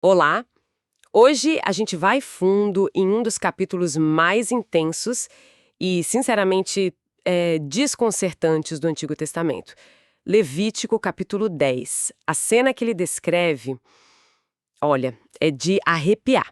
Olá! Hoje a gente vai fundo em um dos capítulos mais intensos e, sinceramente, desconcertantes do Antigo Testamento. Levítico, capítulo 10. A cena que ele descreve, olha, é de arrepiar.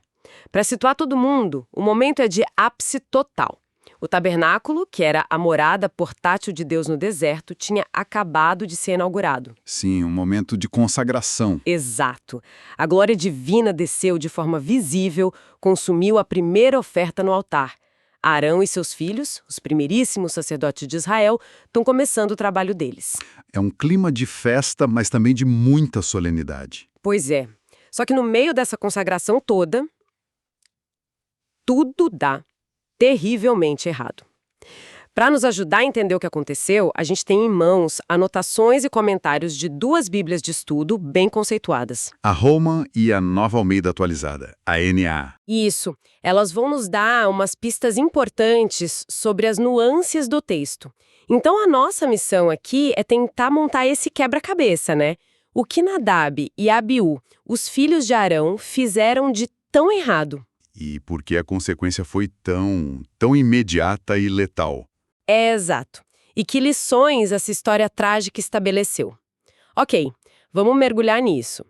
Para situar todo mundo, o momento é de ápice total. O tabernáculo, que era a morada portátil de Deus no deserto, tinha acabado de ser inaugurado. Sim, um momento de consagração. Exato. A glória divina desceu de forma visível, consumiu a primeira oferta no altar. Arão e seus filhos, os primeiríssimos sacerdotes de Israel, estão começando o trabalho deles. É um clima de festa, mas também de muita solenidade. Pois é. Só que no meio dessa consagração toda, tudo dá terrivelmente errado. Para nos ajudar a entender o que aconteceu, a gente tem em mãos anotações e comentários de duas bíblias de estudo bem conceituadas. A Roma e a Nova Almeida Atualizada, a NA. Isso, elas vão nos dar umas pistas importantes sobre as nuances do texto. Então a nossa missão aqui é tentar montar esse quebra-cabeça, né? O que Nadab e Abiú, os filhos de Arão, fizeram de tão errado? E porque a consequência foi tão imediata e letal. É exato. E que lições essa história trágica estabeleceu? Ok, vamos mergulhar nisso.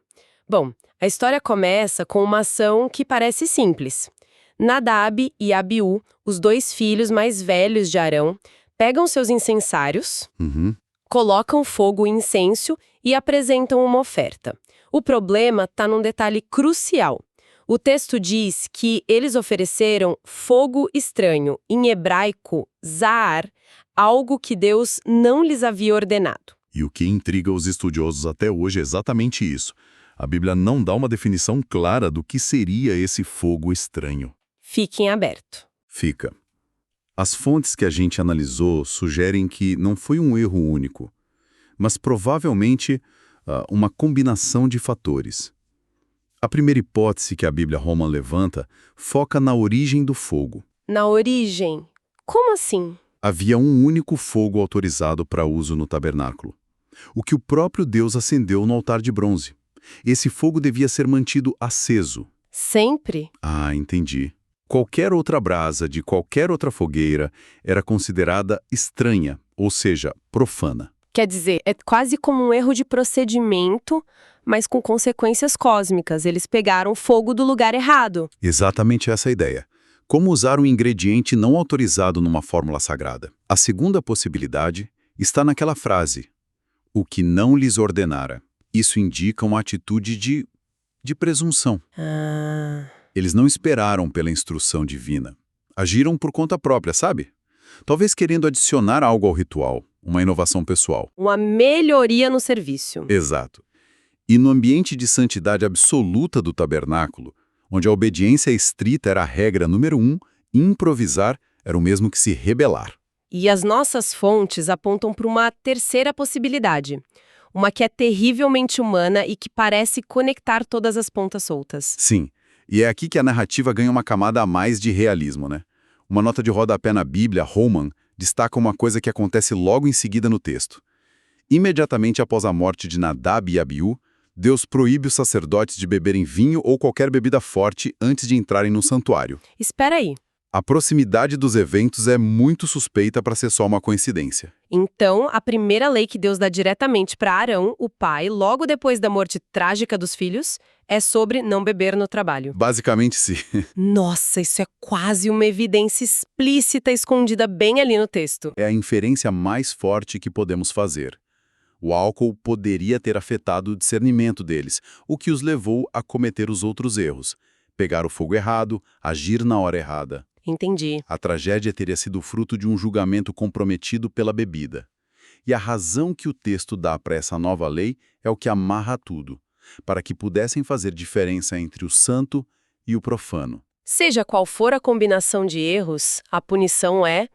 Bom, a história começa com uma ação que parece simples. Nadab e Abiú, os dois filhos mais velhos de Arão, pegam seus incensários, colocam fogo e incenso e apresentam uma oferta. O problema está num detalhe crucial. O texto diz que eles ofereceram fogo estranho, em hebraico, zaar, algo que Deus não lhes havia ordenado. E o que intriga os estudiosos até hoje é exatamente isso. A Bíblia não dá uma definição clara do que seria esse fogo estranho. Fique em aberto. Fica. As fontes que a gente analisou sugerem que não foi um erro único, mas provavelmente uma combinação de fatores. A primeira hipótese que a Bíblia Roma levanta foca na origem do fogo. Na origem? Como assim? Havia um único fogo autorizado para uso no tabernáculo, o que o próprio Deus acendeu no altar de bronze. Esse fogo devia ser mantido aceso. Sempre? Ah, entendi. Qualquer outra brasa de qualquer outra fogueira era considerada estranha, ou seja, profana. Quer dizer, é quase como um erro de procedimento, mas com consequências cósmicas. Eles pegaram fogo do lugar errado. Exatamente essa a ideia. Como usar um ingrediente não autorizado numa fórmula sagrada? A segunda possibilidade está naquela frase, o que não lhes ordenara. Isso indica uma atitude de presunção. Eles não esperaram pela instrução divina. Agiram por conta própria, sabe? Talvez querendo adicionar algo ao ritual, uma inovação pessoal. Uma melhoria no serviço. Exato. E no ambiente de santidade absoluta do tabernáculo, onde a obediência estrita era a regra número 1, improvisar era o mesmo que se rebelar. E as nossas fontes apontam para uma terceira possibilidade. Uma que é terrivelmente humana e que parece conectar todas as pontas soltas. Sim, e é aqui que a narrativa ganha uma camada a mais de realismo, né? Uma nota de rodapé na Bíblia, Roman, destaca uma coisa que acontece logo em seguida no texto. Imediatamente após a morte de Nadab e Abiú, Deus proíbe os sacerdotes de beberem vinho ou qualquer bebida forte antes de entrarem no santuário. Espera aí. A proximidade dos eventos é muito suspeita para ser só uma coincidência. Então, a primeira lei que Deus dá diretamente para Arão, o pai, logo depois da morte trágica dos filhos, é sobre não beber no trabalho. Basicamente, sim. Nossa, isso é quase uma evidência explícita escondida bem ali no texto. É a inferência mais forte que podemos fazer. O álcool poderia ter afetado o discernimento deles, o que os levou a cometer os outros erros. Pegar o fogo errado, agir na hora errada. Entendi. A tragédia teria sido fruto de um julgamento comprometido pela bebida. E a razão que o texto dá para essa nova lei é o que amarra tudo, para que pudessem fazer diferença entre o santo e o profano. Seja qual for a combinação de erros, a punição é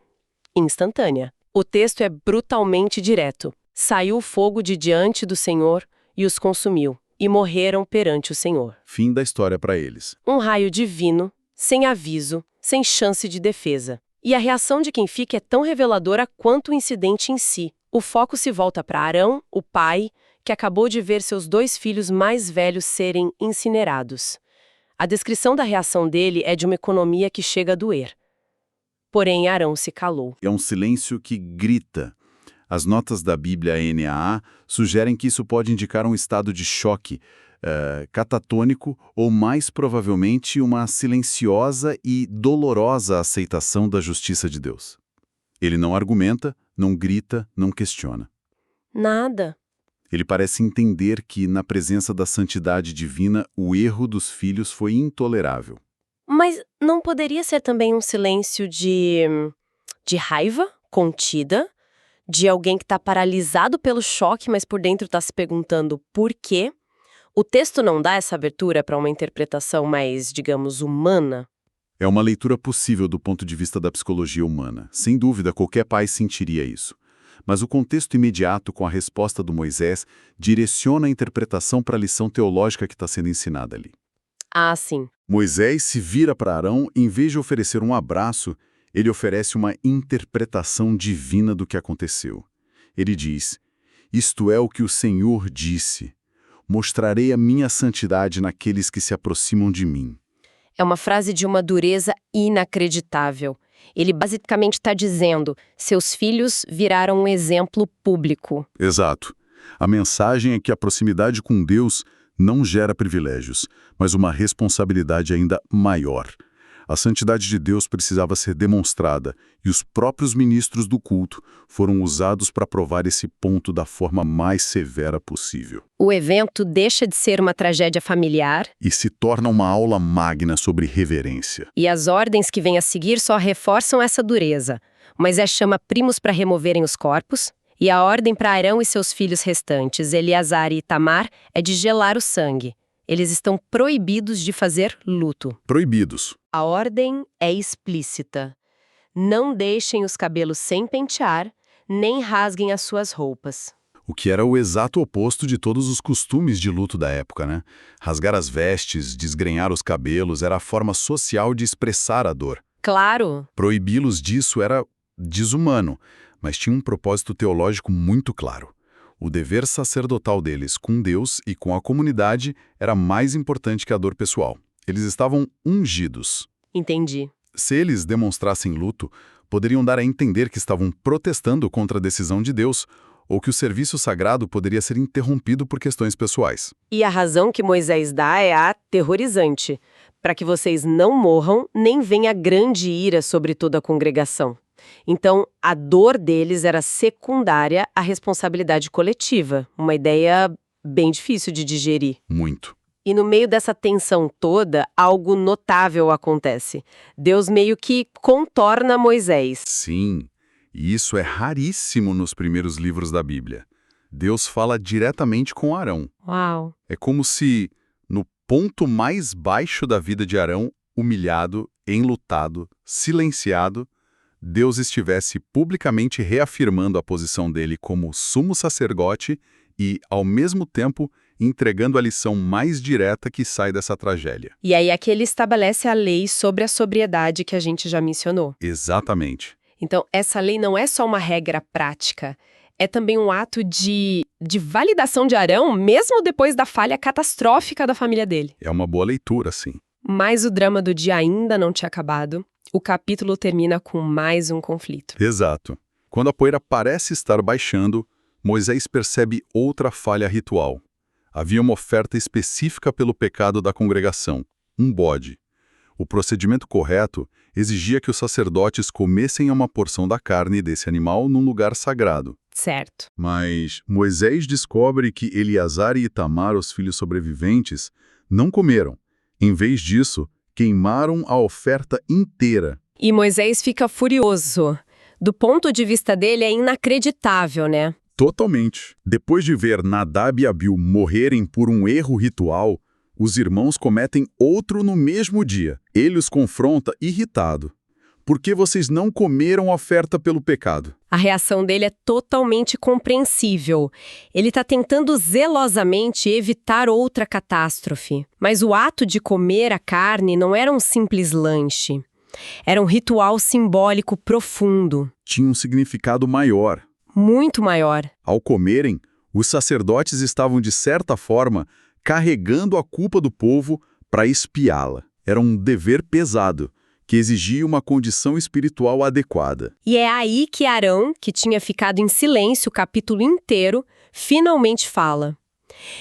instantânea. O texto é brutalmente direto. Saiu o fogo de diante do Senhor e os consumiu, e morreram perante o Senhor. Fim da história para eles. Um raio divino, sem aviso, sem chance de defesa. E a reação de quem fica é tão reveladora quanto o incidente em si. O foco se volta para Arão, o pai, que acabou de ver seus 2 filhos mais velhos serem incinerados. A descrição da reação dele é de uma economia que chega a doer. Porém, Arão se calou. É um silêncio que grita. As notas da Bíblia NAA sugerem que isso pode indicar um estado de choque, catatônico ou, mais provavelmente, uma silenciosa e dolorosa aceitação da justiça de Deus. Ele não argumenta, não grita, não questiona. Nada. Ele parece entender que, na presença da santidade divina, o erro dos filhos foi intolerável. Mas não poderia ser também um silêncio de raiva contida, de alguém que está paralisado pelo choque, mas por dentro está se perguntando por quê? O texto não dá essa abertura para uma interpretação mais, digamos, humana? É uma leitura possível do ponto de vista da psicologia humana. Sem dúvida, qualquer pai sentiria isso. Mas o contexto imediato com a resposta do Moisés direciona a interpretação para a lição teológica que está sendo ensinada ali. Ah, sim. Moisés se vira para Arão e, em vez de oferecer um abraço, ele oferece uma interpretação divina do que aconteceu. Ele diz: "Isto é o que o Senhor disse. Mostrarei a minha santidade naqueles que se aproximam de mim." É uma frase de uma dureza inacreditável. Ele basicamente está dizendo: seus filhos viraram um exemplo público. Exato. A mensagem é que a proximidade com Deus não gera privilégios, mas uma responsabilidade ainda maior. A santidade de Deus precisava ser demonstrada, e os próprios ministros do culto foram usados para provar esse ponto da forma mais severa possível. O evento deixa de ser uma tragédia familiar E se torna uma aula magna sobre reverência. e as ordens que vêm a seguir só reforçam essa dureza. Moisés chama primos para removerem os corpos, e a ordem para Arão e seus filhos restantes, Eleazar e Itamar, é de gelar o sangue. Eles estão proibidos de fazer luto. Proibidos. A ordem é explícita. Não deixem os cabelos sem pentear, nem rasguem as suas roupas. O que era o exato oposto de todos os costumes de luto da época, né? Rasgar as vestes, desgrenhar os cabelos era a forma social de expressar a dor. Claro! Proibi-los disso era desumano, mas tinha um propósito teológico muito claro. O dever sacerdotal deles com Deus e com a comunidade era mais importante que a dor pessoal. Eles estavam ungidos. Entendi. Se eles demonstrassem luto, poderiam dar a entender que estavam protestando contra a decisão de Deus, ou que o serviço sagrado poderia ser interrompido por questões pessoais. E a razão que Moisés dá é aterrorizante, para que vocês não morram, nem venha grande ira sobre toda a congregação. Então, a dor deles era secundária à responsabilidade coletiva, uma ideia bem difícil de digerir. Muito. E no meio dessa tensão toda, algo notável acontece. Deus meio que contorna Moisés. Sim, e isso é raríssimo nos primeiros livros da Bíblia. Deus fala diretamente com Arão. Uau! É como se, no ponto mais baixo da vida de Arão, humilhado, enlutado, silenciado, Deus estivesse publicamente reafirmando a posição dele como sumo sacerdote e, ao mesmo tempo, entregando a lição mais direta que sai dessa tragédia. E aí aqui ele estabelece a lei sobre a sobriedade que a gente já mencionou. Exatamente. Então, essa lei não é só uma regra prática, é também um ato de validação de Arão, mesmo depois da falha catastrófica da família dele. É uma boa leitura, sim. Mas o drama do dia ainda não tinha acabado. O capítulo termina com mais um conflito. Exato. Quando a poeira parece estar baixando, Moisés percebe outra falha ritual. Havia uma oferta específica pelo pecado da congregação, um bode. O procedimento correto exigia que os sacerdotes comessem uma porção da carne desse animal num lugar sagrado. Certo. Mas Moisés descobre que Eleazar e Itamar, os filhos sobreviventes, não comeram. Em vez disso, queimaram a oferta inteira. E Moisés fica furioso. Do ponto de vista dele, é inacreditável, né? Totalmente. Depois de ver Nadab e Abiú morrerem por um erro ritual, os irmãos cometem outro no mesmo dia. Ele os confronta irritado. Por que vocês não comeram a oferta pelo pecado? A reação dele é totalmente compreensível. Ele está tentando zelosamente evitar outra catástrofe. Mas o ato de comer a carne não era um simples lanche. Era um ritual simbólico profundo. Tinha um significado maior. Muito maior. Ao comerem, Os sacerdotes estavam, de certa forma, carregando a culpa do povo para espiá-la. Era um dever pesado, que exigia uma condição espiritual adequada. E é aí que Arão, que tinha ficado em silêncio o capítulo inteiro, finalmente fala.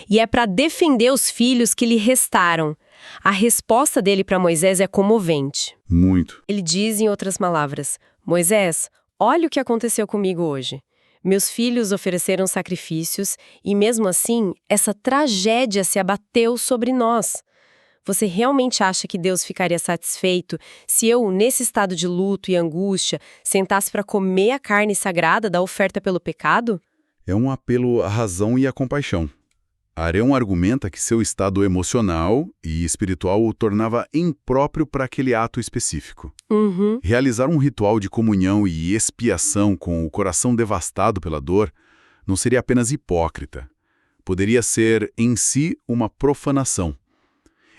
E é para defender os filhos que lhe restaram. A resposta dele para Moisés é comovente. Muito. Ele diz, em outras palavras, Moisés, olha o que aconteceu comigo hoje. Meus filhos ofereceram sacrifícios e, mesmo assim, essa tragédia se abateu sobre nós. Você realmente acha que Deus ficaria satisfeito se eu, nesse estado de luto e angústia, sentasse para comer a carne sagrada da oferta pelo pecado? É um apelo à razão e à compaixão. Arão argumenta que seu estado emocional e espiritual o tornava impróprio para aquele ato específico. Realizar um ritual de comunhão e expiação com o coração devastado pela dor não seria apenas hipócrita. Poderia ser, em si, uma profanação.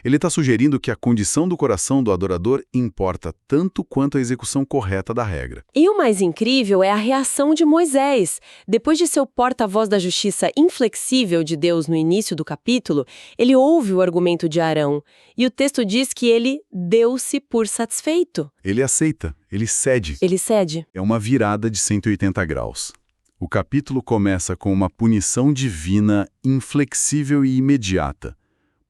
Ele está sugerindo que a condição do coração do adorador importa tanto quanto a execução correta da regra. E o mais incrível é a reação de Moisés. Depois de ser o porta-voz da justiça inflexível de Deus no início do capítulo, ele ouve o argumento de Arão. E o texto diz que ele deu-se por satisfeito. Ele aceita, ele cede. Ele cede. É uma virada de 180 graus. O capítulo começa com uma punição divina inflexível e imediata,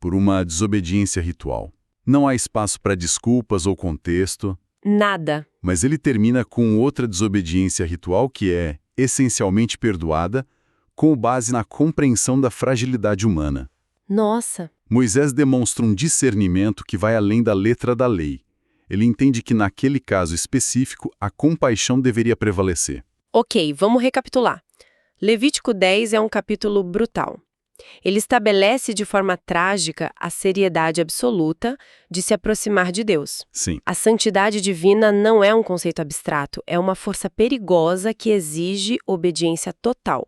por uma desobediência ritual. Não há espaço para desculpas ou contexto. Nada. Mas ele termina com outra desobediência ritual que é, essencialmente perdoada, com base na compreensão da fragilidade humana. Nossa. Moisés demonstra um discernimento que vai além da letra da lei. Ele entende que, naquele caso específico, a compaixão deveria prevalecer. Ok, vamos recapitular. Levítico 10 é um capítulo brutal. Ele estabelece de forma trágica a seriedade absoluta de se aproximar de Deus. Sim. A santidade divina não é um conceito abstrato, é uma força perigosa que exige obediência total.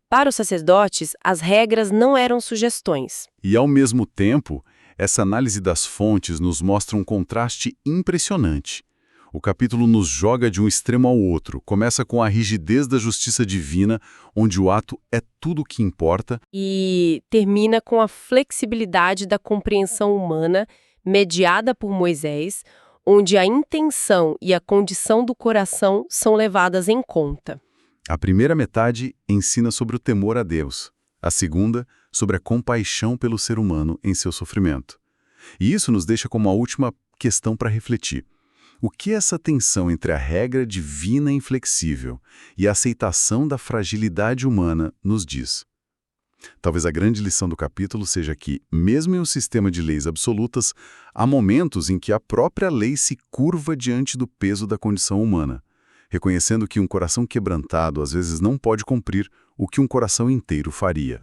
Para os sacerdotes, as regras não eram sugestões. E, ao mesmo tempo, essa análise das fontes nos mostra um contraste impressionante. O capítulo nos joga de um extremo ao outro. Começa com a rigidez da justiça divina, onde o ato é tudo o que importa. E termina com a flexibilidade da compreensão humana, mediada por Moisés, onde a intenção e a condição do coração são levadas em conta. A primeira metade ensina sobre o temor a Deus. A segunda, sobre a compaixão pelo ser humano em seu sofrimento. E isso nos deixa com uma última questão para refletir. O que essa tensão entre a regra divina e inflexível e a aceitação da fragilidade humana nos diz? Talvez a grande lição do capítulo seja que, mesmo em um sistema de leis absolutas, há momentos em que a própria lei se curva diante do peso da condição humana, reconhecendo que um coração quebrantado às vezes não pode cumprir o que um coração inteiro faria.